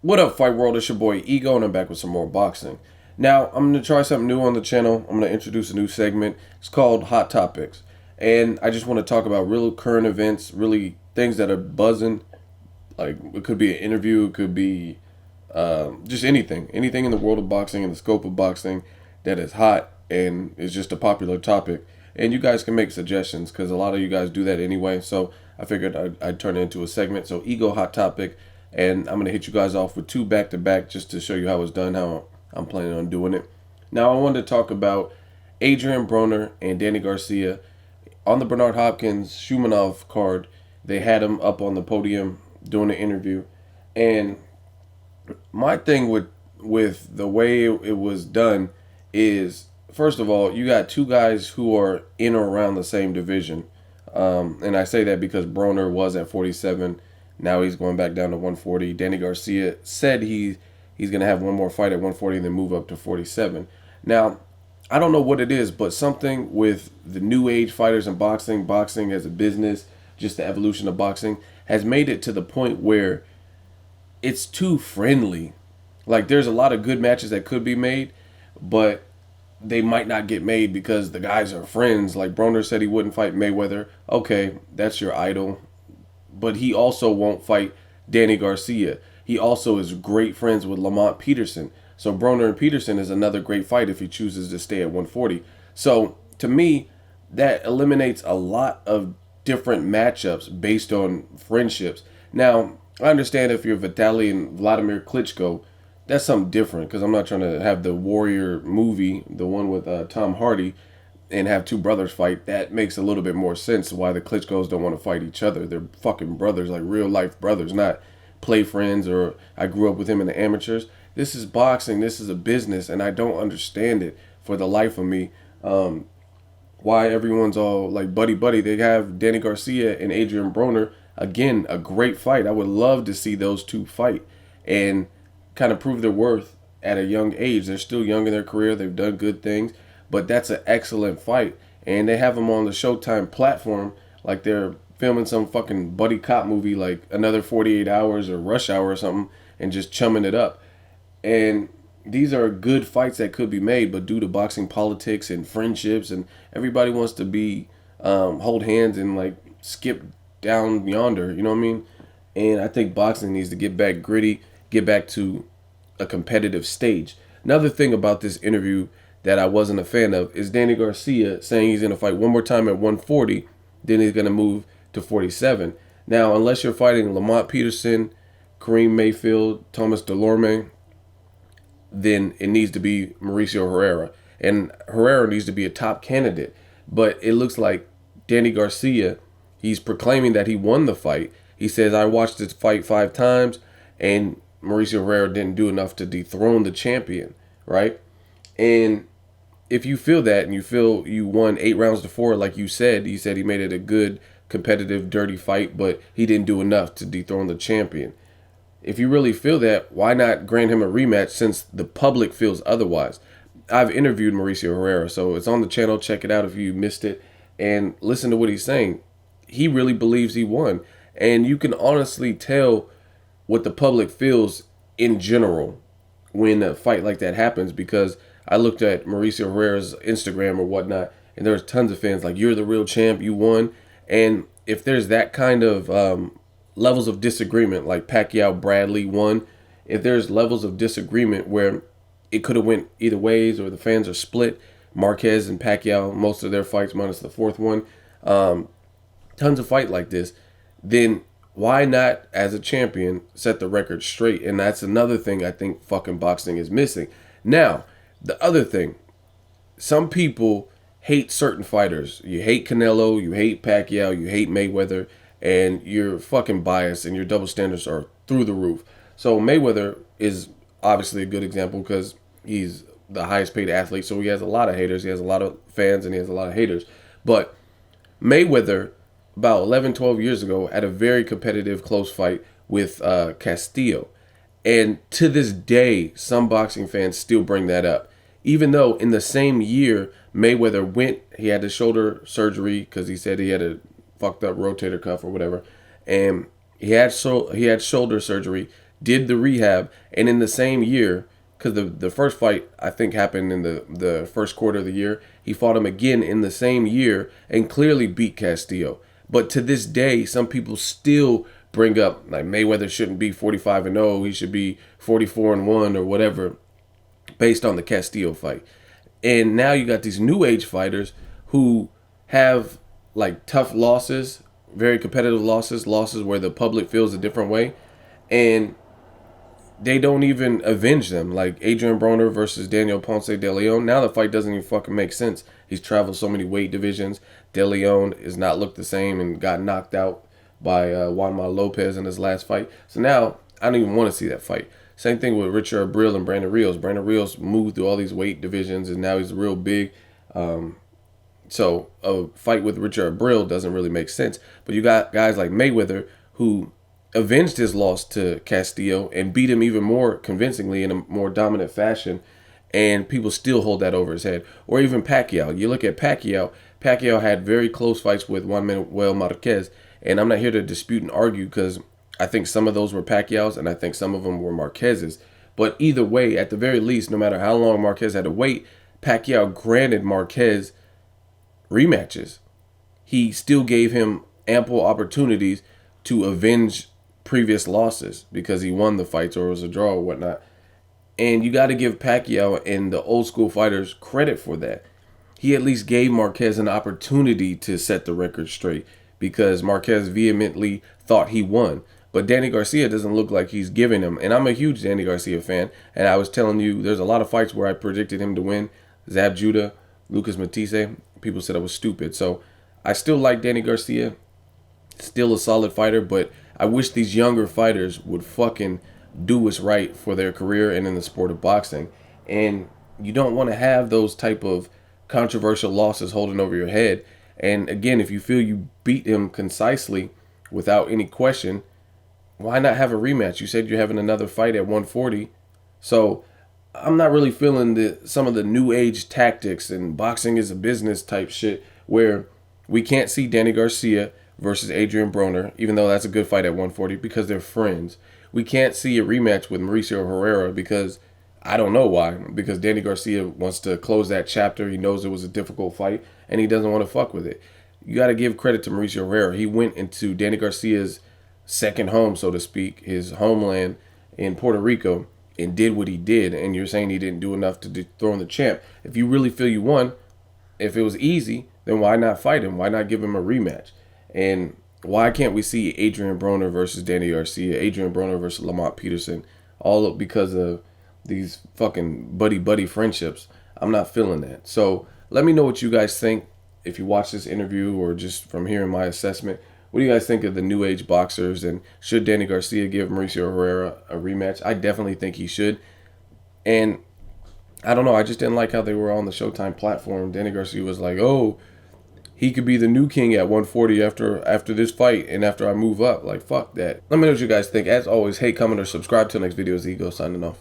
What up, Fight World? It's your boy Ego, and I'm back with some more boxing. Now, I'm going to try something new on the channel. I'm going to introduce a new segment. It's called Hot Topics. And I just want to talk about real current events, really things that are buzzing. Like, it could be an interview, it could be just anything. Anything in the world of boxing and the scope of boxing that is hot and is just a popular topic. And you guys can make suggestions because a lot of you guys do that anyway. So I figured I'd turn it into a segment. So, Ego Hot Topic. And I'm going to hit you guys off with two back to back just to show you how it's done, how I'm planning on doing it. Now, I wanted to talk about Adrien Broner and Danny Garcia. On the Bernard Hopkins Shumanov card, they had him up on the podium doing an interview. And my thing with the way it was done is, first of all, you got two guys who are in or around the same division. And I say that because Broner was at 47. Now he's going back down to 140. Danny Garcia said he's going to have one more fight at 140 and then move up to 47. Now, I don't know what it is, but something with the new age fighters in boxing, boxing as a business, just the evolution of boxing, has made it to the point where it's too friendly. Like, there's a lot of good matches that could be made, but they might not get made because the guys are friends. Like Broner said he wouldn't fight Mayweather. Okay, that's your idol. But he also won't fight Danny Garcia. He also is great friends with Lamont Peterson. So Broner and Peterson is another great fight if he chooses to stay at 140. So to me, that eliminates a lot of different matchups based on friendships. Now, I understand if you're Vitaly and Vladimir Klitschko, that's something different because I'm not trying to have the Warrior movie, the one with Tom Hardy, and have two brothers fight. That makes a little bit more sense why the Klitschko's don't want to fight each other. They're fucking brothers, like real life brothers, not play friends or I grew up with him in the amateurs. This is boxing. This is a business, and I don't understand it for the life of me. Why everyone's all like buddy buddy. They have Danny Garcia and Adrien Broner. Again, a great fight. I would love to see those two fight and kind of prove their worth at a young age. They're still young in their career. They've done good things, but that's an excellent fight. And they have them on the Showtime platform like they're filming some fucking buddy cop movie like Another 48 Hours or Rush Hour or something and just chumming it up. And these are good fights that could be made, but due to boxing politics and friendships, and everybody wants to be hold hands and like skip down yonder. You know what I mean? And I think boxing needs to get back gritty, get back to a competitive stage. Another thing about this interview that I wasn't a fan of is Danny Garcia saying he's going to fight one more time at 140, then he's going to move to 47. Now, unless you're fighting Lamont Peterson, Kareem Mayfield, Thomas Delorme, then it needs to be Mauricio Herrera. And Herrera needs to be a top candidate. But it looks like Danny Garcia, he's proclaiming that he won the fight. He says, I watched this fight 5 times, and Mauricio Herrera didn't do enough to dethrone the champion, right? And if you feel that and you feel you won 8 rounds to 4, like you said he made it a good, competitive, dirty fight, but he didn't do enough to dethrone the champion. If you really feel that, why not grant him a rematch since the public feels otherwise? I've interviewed Mauricio Herrera, so it's on the channel. Check it out if you missed it and listen to what he's saying. He really believes he won. And you can honestly tell what the public feels in general when a fight like that happens because I looked at Mauricio Herrera's Instagram or whatnot, and there's tons of fans like, you're the real champ, you won. And if there's that kind of levels of disagreement, like Pacquiao Bradley won, if there's levels of disagreement where it could have went either ways or the fans are split, Marquez and Pacquiao, most of their fights minus the fourth one, tons of fight like this, then why not, as a champion, set the record straight? And that's another thing I think fucking boxing is missing. Now, the other thing, some people hate certain fighters. You hate Canelo, you hate Pacquiao, you hate Mayweather, and you're fucking biased and your double standards are through the roof. So Mayweather is obviously a good example because he's the highest paid athlete, so he has a lot of haters, he has a lot of fans, and he has a lot of haters. But Mayweather, about 11, 12 years ago, had a very competitive close fight with Castillo. And to this day, some boxing fans still bring that up. Even though in the same year, Mayweather he had the shoulder surgery because he said he had a fucked up rotator cuff or whatever. And he had shoulder surgery, did the rehab, and in the same year, because the first fight I think happened in the first quarter of the year, he fought him again in the same year and clearly beat Castillo. But to this day, some people still bring up like Mayweather shouldn't be 45-0, he should be 44-1 or whatever, based on the Castillo fight. And now you got these new age fighters who have like tough losses, very competitive losses where the public feels a different way, and they don't even avenge them. Like Adrien Broner versus Daniel Ponce de Leon. Now the fight doesn't even fucking make sense. He's traveled so many weight divisions. De Leon has not looked the same and got knocked out by Juanma Lopez in his last fight. So now I don't even want to see that fight. Same thing with Richard Abril and Brandon Rios. Brandon Rios moved through all these weight divisions and now he's real big. So a fight with Richard Abril doesn't really make sense. But you got guys like Mayweather who avenged his loss to Castillo and beat him even more convincingly in a more dominant fashion, and people still hold that over his head. Or even Pacquiao. You look at Pacquiao. Pacquiao had very close fights with Juan Manuel Marquez, and I'm not here to dispute and argue because I think some of those were Pacquiao's and I think some of them were Marquez's. But either way, at the very least, no matter how long Marquez had to wait, Pacquiao granted Marquez rematches. He still gave him ample opportunities to avenge previous losses because he won the fights or it was a draw or whatnot. And you got to give Pacquiao and the old school fighters credit for that. He at least gave Marquez an opportunity to set the record straight because Marquez vehemently thought he won. But Danny Garcia doesn't look like he's giving him. And I'm a huge Danny Garcia fan. And I was telling you, there's a lot of fights where I predicted him to win. Zab Judah, Lucas Matisse. People said I was stupid. So I still like Danny Garcia. Still a solid fighter, but I wish these younger fighters would fucking do what's right for their career and in the sport of boxing. And you don't want to have those type of controversial losses holding over your head. And again, if you feel you beat him concisely without any question, why not have a rematch? You said you're having another fight at 140. So I'm not really feeling some of the new age tactics and boxing is a business type shit where we can't see Danny Garcia versus Adrien Broner, even though that's a good fight at 140 because they're friends. We can't see a rematch with Mauricio Herrera because I don't know why. Because Danny Garcia wants to close that chapter. He knows it was a difficult fight and he doesn't want to fuck with it. You got to give credit to Mauricio Herrera. He went into Danny Garcia's second home, so to speak, his homeland in Puerto Rico, and did what he did. And you're saying he didn't do enough to dethrone the champ. If you really feel you won, if it was easy, then why not fight him? Why not give him a rematch? And why can't we see Adrien Broner versus Danny Garcia, Adrien Broner versus Lamont Peterson, all because of these fucking buddy friendships? I'm not feeling that. So let me know what you guys think if you watch this interview or just from hearing my assessment. What do you guys think of the new age boxers, and should Danny Garcia give Mauricio Herrera a rematch? I definitely think he should. And I don't know, I just didn't like how they were on the Showtime platform. Danny Garcia was like, oh, he could be the new king at 140 after this fight and after I move up. Like, fuck that. Let me know what you guys think. As always, hate, comment, or subscribe. Till next video is Ego signing off.